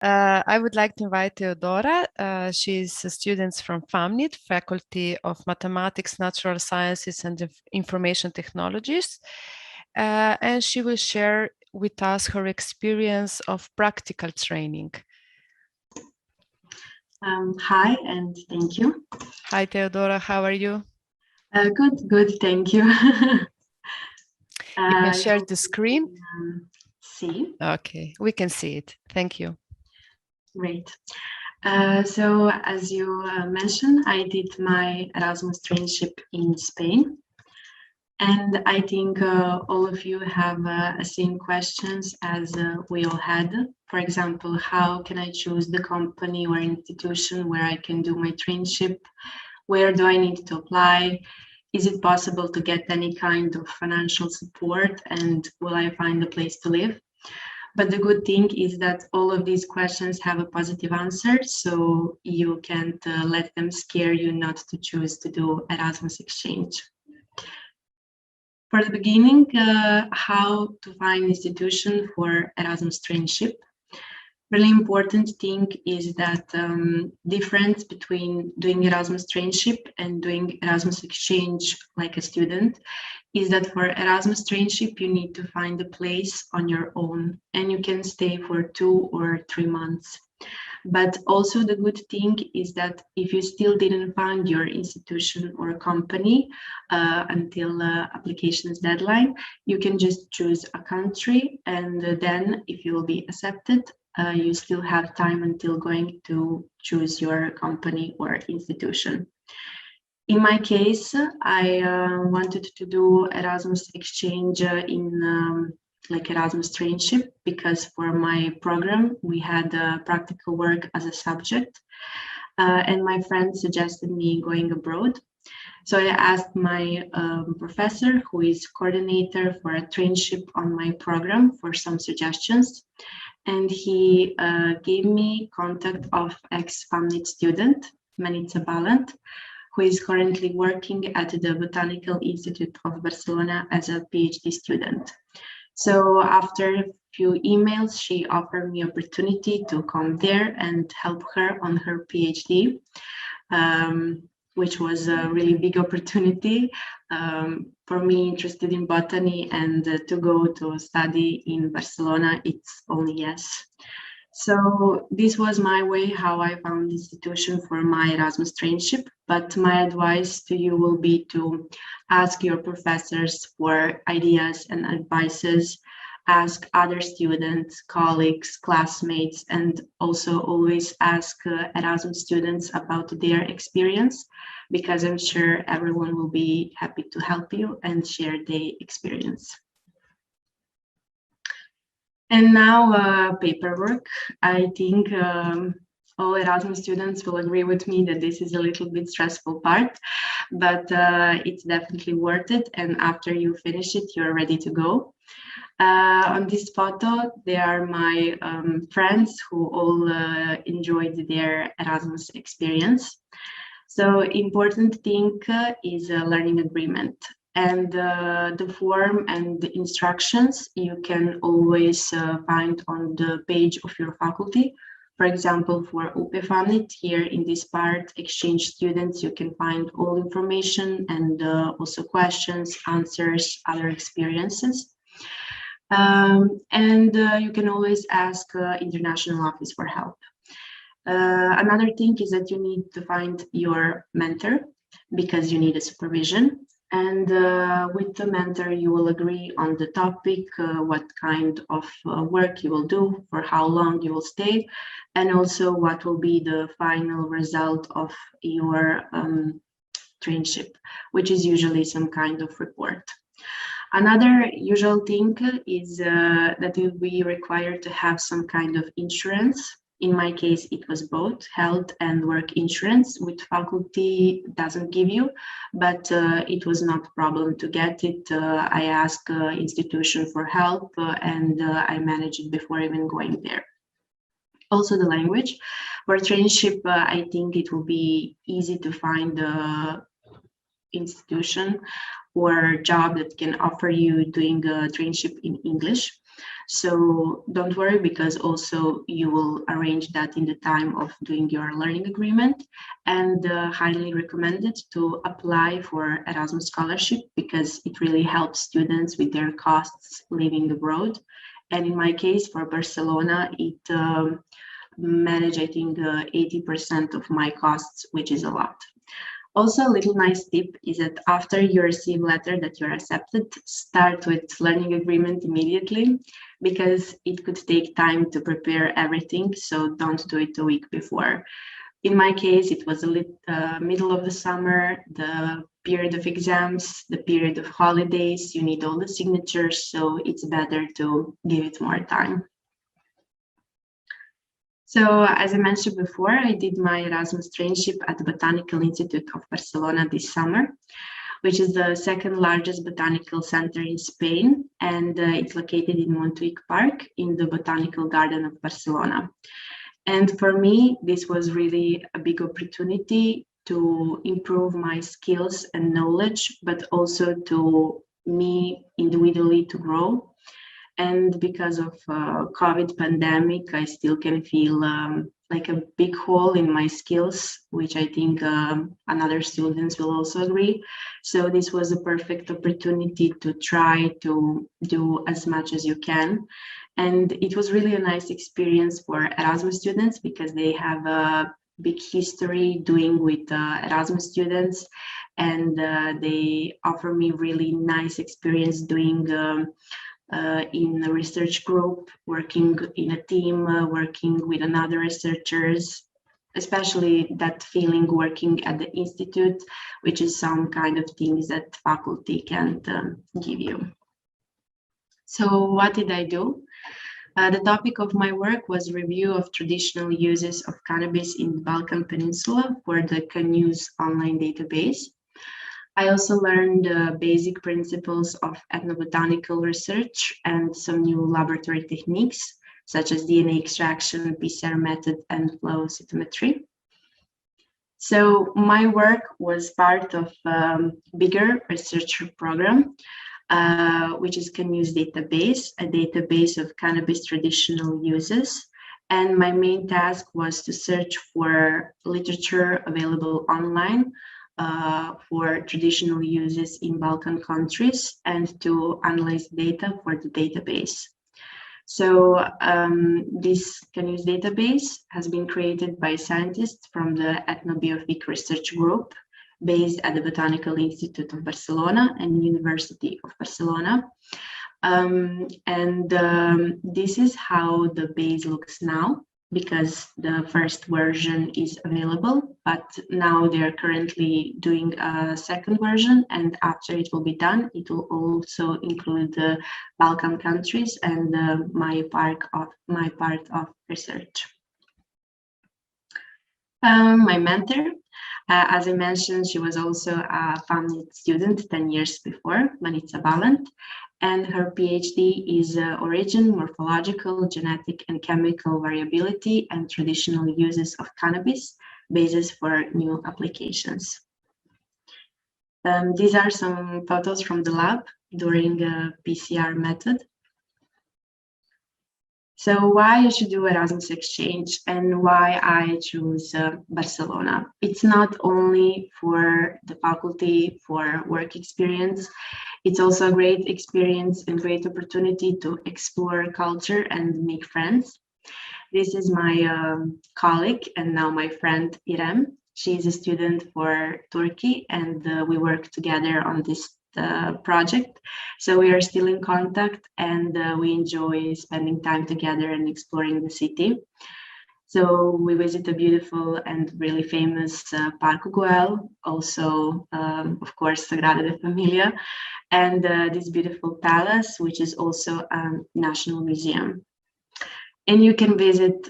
I would like to invite Teodora. She's a student from FAMNIT, Faculty of Mathematics, Natural Sciences and Information Technologies. And she will share with us her experience of practical training. Hi, and thank you. Hi, Teodora. How are you? Good, thank you. You can share the screen. See. Okay, we can see it. Thank you. Great. So, as you mentioned, I did my Erasmus traineeship in Spain. And I think all of you have same questions as we all had. For example, how can I choose the company or institution where I can do my traineeship? Where do I need to apply? Is it possible to get any kind of financial support? And will I find a place to live? But the good thing is that all of these questions have a positive answer, so you can't let them scare you not to choose to do Erasmus exchange. For the beginning, how to find institution for Erasmus traineeship. Really important thing is that difference between doing Erasmus traineeship and doing Erasmus exchange like a student is that for Erasmus traineeship, you need to find a place on your own and you can stay for 2 or 3 months. But also the good thing is that if you still didn't find your institution or company until application's deadline, you can just choose a country, and then if you will be accepted, you still have time until going to choose your company or institution. In my case, I wanted to do Erasmus exchange in like Erasmus traineeship, because for my program we had practical work as a subject, and my friend suggested me going abroad. So I asked my professor, who is coordinator for a traineeship on my program, for some suggestions, and he gave me contact of ex-FAMNIT student, Manica Ballant, who is currently working at the Botanical Institute of Barcelona as a PhD student. So after a few emails, she offered me opportunity to come there and help her on her PhD, which was a really big opportunity for me interested in botany, and to go to study in Barcelona, it's only yes. So this was my way how I found the institution for my Erasmus traineeship, but my advice to you will be to ask your professors for ideas and advices, ask other students, colleagues, classmates, and also always ask Erasmus students about their experience, because I'm sure everyone will be happy to help you and share their experience. And now paperwork. I think all Erasmus students will agree with me that this is a little bit stressful part, but it's definitely worth it. And after you finish it, you're ready to go. On this photo, there are my friends who all enjoyed their Erasmus experience. So important thing is a learning agreement. And the form and the instructions you can always find on the page of your faculty. For example, for UP-FAMNIT, here in this part, exchange students, you can find all information and also questions, answers, other experiences. And you can always ask international office for help. Another thing is that you need to find your mentor, because you need a supervision. And with the mentor, you will agree on the topic, what kind of work you will do, for how long you will stay, and also what will be the final result of your traineeship, which is usually some kind of report. Another usual thing is that you will be required to have some kind of insurance. In my case, it was both health and work insurance, which faculty doesn't give you, but it was not a problem to get it. I asked institution for help and I managed it before even going there. Also the language. For traineeship, I think it will be easy to find the institution or job that can offer you doing a traineeship in English. So don't worry, because also you will arrange that in the time of doing your learning agreement, and highly recommended to apply for Erasmus scholarship, because it really helps students with their costs living abroad. And in my case, for Barcelona, it managed, I think, 80% of my costs, which is a lot. Also, a little nice tip is that after you receive letter that you're accepted, start with learning agreement immediately, because it could take time to prepare everything, so don't do it a week before. In my case, it was middle of the summer, the period of exams, the period of holidays, you need all the signatures, so it's better to give it more time. So, as I mentioned before, I did my Erasmus traineeship at the Botanical Institute of Barcelona this summer, which is the second largest botanical center in Spain, and it's located in Montjuic Park in the Botanical Garden of Barcelona. And for me, this was really a big opportunity to improve my skills and knowledge, but also to me individually to grow. And because of COVID pandemic, I still can feel like a big hole in my skills, which I think another students will also agree. So this was a perfect opportunity to try to do as much as you can. And it was really a nice experience for Erasmus students, because they have a big history doing with Erasmus students, and they offer me really nice experience doing in a research group, working in a team, working with another researchers, especially that feeling working at the institute, which is some kind of things that faculty can't give you. So what did I do? The topic of my work was review of traditional uses of cannabis in the Balkan Peninsula for the CANUS online database. I also learned basic principles of ethnobotanical research and some new laboratory techniques, such as DNA extraction, PCR method, and flow cytometry. So my work was part of a bigger research program, which is CANUS database, a database of cannabis traditional uses. And my main task was to search for literature available online for traditional uses in Balkan countries, and to analyze data for the database. So this CANUS database has been created by scientists from the Ethnobiofic Research Group, based at the Botanical Institute of Barcelona and University of Barcelona. This is how the base looks now, because the first version is available, but now they're currently doing a second version, and after it will be done, it will also include the Balkan countries and my part of research. My mentor, as I mentioned, she was also a FAMNIT student 10 years before, Manica Balant, and her PhD is Origin, Morphological, Genetic, and Chemical Variability and Traditional Uses of Cannabis, Basis for New Applications. These are some photos from the lab during a PCR method. So why you should do Erasmus exchange and why I choose Barcelona? It's not only for the faculty, for work experience, it's also a great experience and great opportunity to explore culture and make friends. This is my colleague and now my friend Irem. She's a student for Turkey, and we work together on this project. So we are still in contact, and we enjoy spending time together and exploring the city. So we visit a beautiful and really famous Parque Güell, also, of course, Sagrada de Familia, and this beautiful palace, which is also a national museum. And you can visit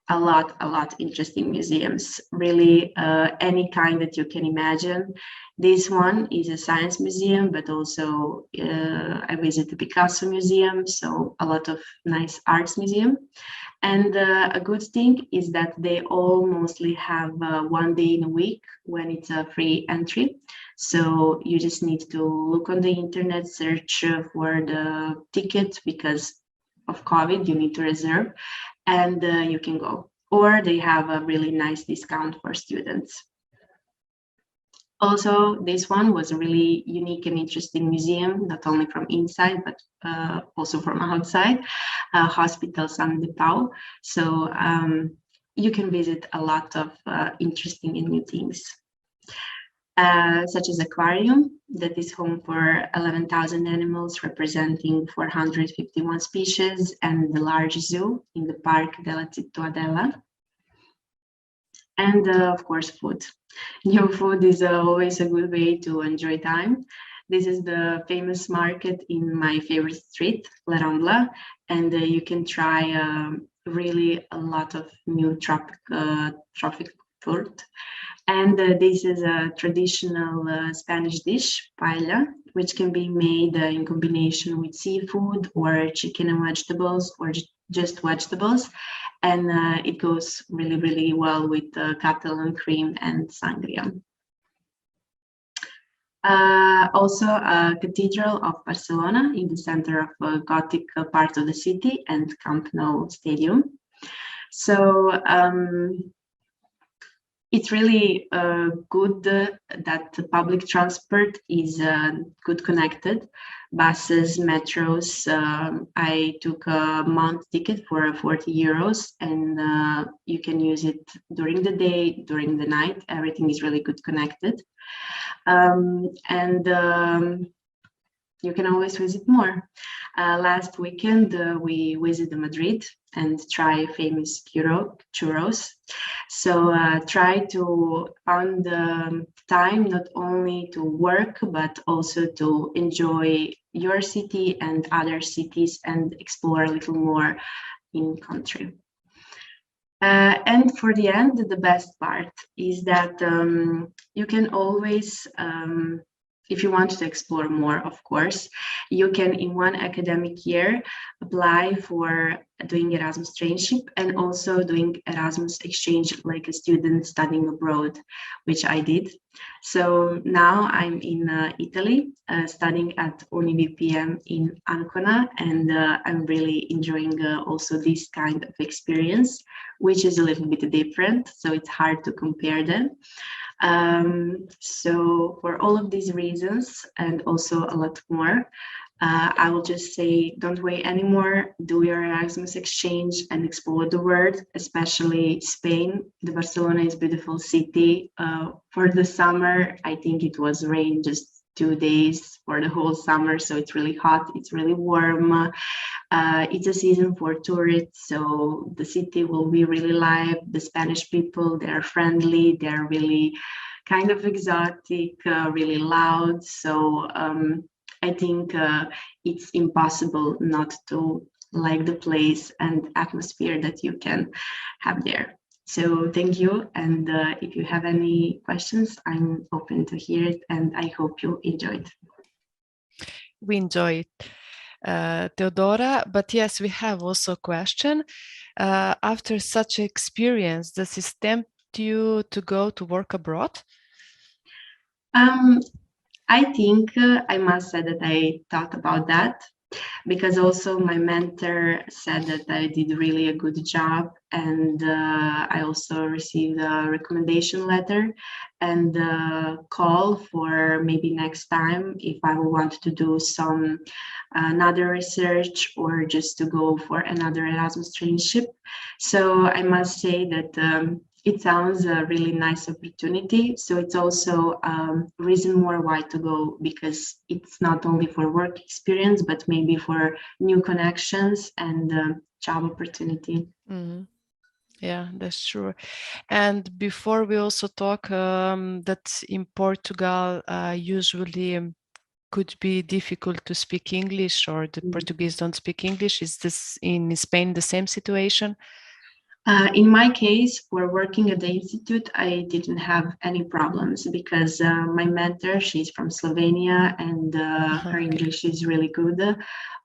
a lot interesting museums, really any kind that you can imagine. This one is a science museum, but also I visit the Picasso Museum, so a lot of nice arts museum. And a good thing is that they all mostly have 1 day in a week when it's a free entry. So you just need to look on the internet, search for the ticket, because of COVID, you need to reserve, and you can go. Or they have a really nice discount for students. Also, this one was a really unique and interesting museum, not only from inside, but also from outside, Hospital San de Pau. So you can visit a lot of interesting and new things, such as aquarium that is home for 11,000 animals representing 451 species, and the large zoo in the Park della Cittadella. And of course, food. New food is always a good way to enjoy time. This is the famous market in my favorite street, La Rambla, and you can try really a lot of new tropic food. And this is a traditional Spanish dish, paella, which can be made in combination with seafood or chicken and vegetables, or just vegetables. And it goes really, really well with Catalan cream and sangria. Also, a cathedral of Barcelona in the center of a Gothic part of the city, and Camp Nou Stadium. So it's really good that the public transport is good connected. Buses, metros. I took a month ticket for 40 euros, and you can use it during the day, during the night. Everything is really good connected. You can always visit more. Last weekend, we visited Madrid and try famous churros. So try to find the time not only to work, but also to enjoy your city and other cities and explore a little more in country. And for the end, the best part is that you can always, if you want to explore more, of course, you can in one academic year apply for doing Erasmus traineeship and also doing Erasmus exchange like a student studying abroad, which I did. So now I'm in Italy, studying at UniVPM in Ancona, and I'm really enjoying also this kind of experience, which is a little bit different, so it's hard to compare them. So for all of these reasons and also a lot more, I will just say, don't wait anymore, do your Erasmus exchange and explore the world, especially Spain. The Barcelona is a beautiful city. For the summer, I think it was rain just 2 days for the whole summer, so it's really hot, it's really warm. It's a season for tourists, so the city will be really live. The Spanish people, they're friendly, they're really kind of exotic, really loud. So I think it's impossible not to like the place and atmosphere that you can have there. So thank you, and if you have any questions, I'm open to hear it, and I hope you enjoyed. We enjoy it, Teodora, but yes, we have also a question. After such experience, does it tempt you to go to work abroad? I think I must say that I thought about that, because also my mentor said that I did really a good job, and I also received a recommendation letter and a call for maybe next time if I will want to do some another research or just to go for another Erasmus traineeship. So I must say that it sounds a really nice opportunity. So it's also reason more why to go, because it's not only for work experience, but maybe for new connections and job opportunity. Mm-hmm. Yeah, that's true. And before we also talk that in Portugal usually could be difficult to speak English, or the Portuguese don't speak English. Is this in Spain the same situation? In my case, for working at the institute, I didn't have any problems because my mentor, she's from Slovenia, and her English is really good.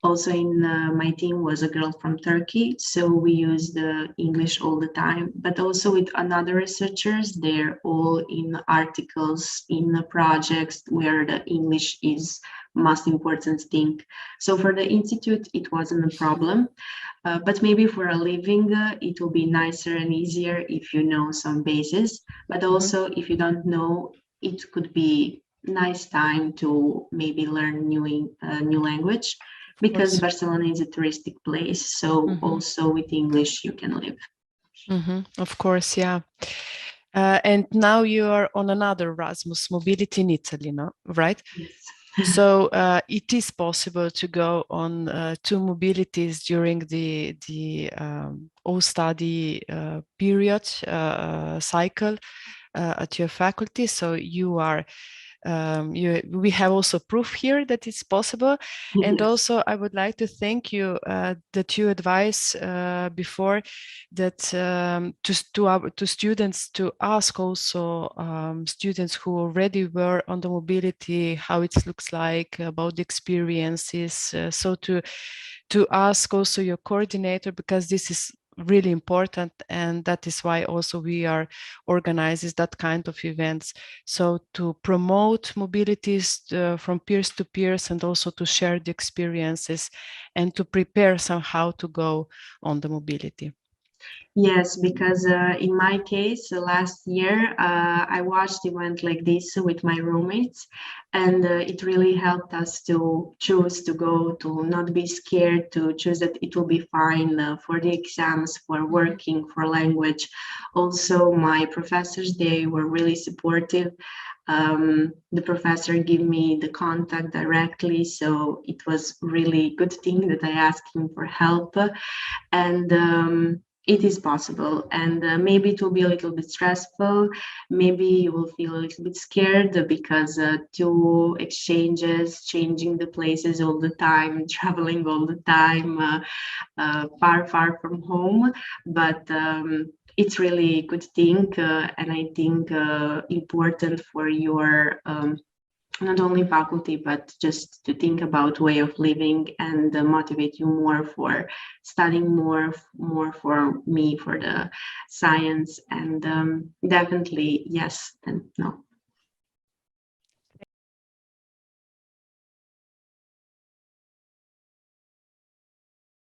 Also in my team was a girl from Turkey, so we used English all the time. But also with another researchers, they're all in articles, in projects where the English is most important thing. So for the institute, it wasn't a problem. But maybe for a living, it will be nicer and easier if you know some bases. But also, if you don't know, it could be nice time to maybe learn new language, because Barcelona is a touristic place. So also with English, you can live. Of course, yeah. And now you are on another Erasmus mobility in Italy, no? Right? Yes. So it is possible to go on 2 mobilities during the all study period cycle at your faculty. So you are we have also proof here that it's possible. And Yes. also I would like to thank you that you advised before that to students to ask also students who already were on the mobility how it looks like, about the experiences, so to ask also your coordinator, because this is really important, and that is why also we are organizes that kind of events, so to promote mobilities from peers to peers, and also to share the experiences and to prepare somehow to go on the mobility. Yes, because in my case, last year, I watched event like this with my roommates, and it really helped us to choose to go, to not be scared, to choose that it will be fine for the exams, for working, for language. Also, my professors, they were really supportive. The professor gave me the contact directly, so it was really good thing that I asked him for help. And it is possible, and maybe it will be a little bit stressful, maybe you will feel a little bit scared because 2 exchanges, changing the places all the time, traveling all the time, far from home, but it's really a good thing, and I think important for your not only faculty, but just to think about way of living and motivate you more for studying more for me, for the science. And definitely yes and no.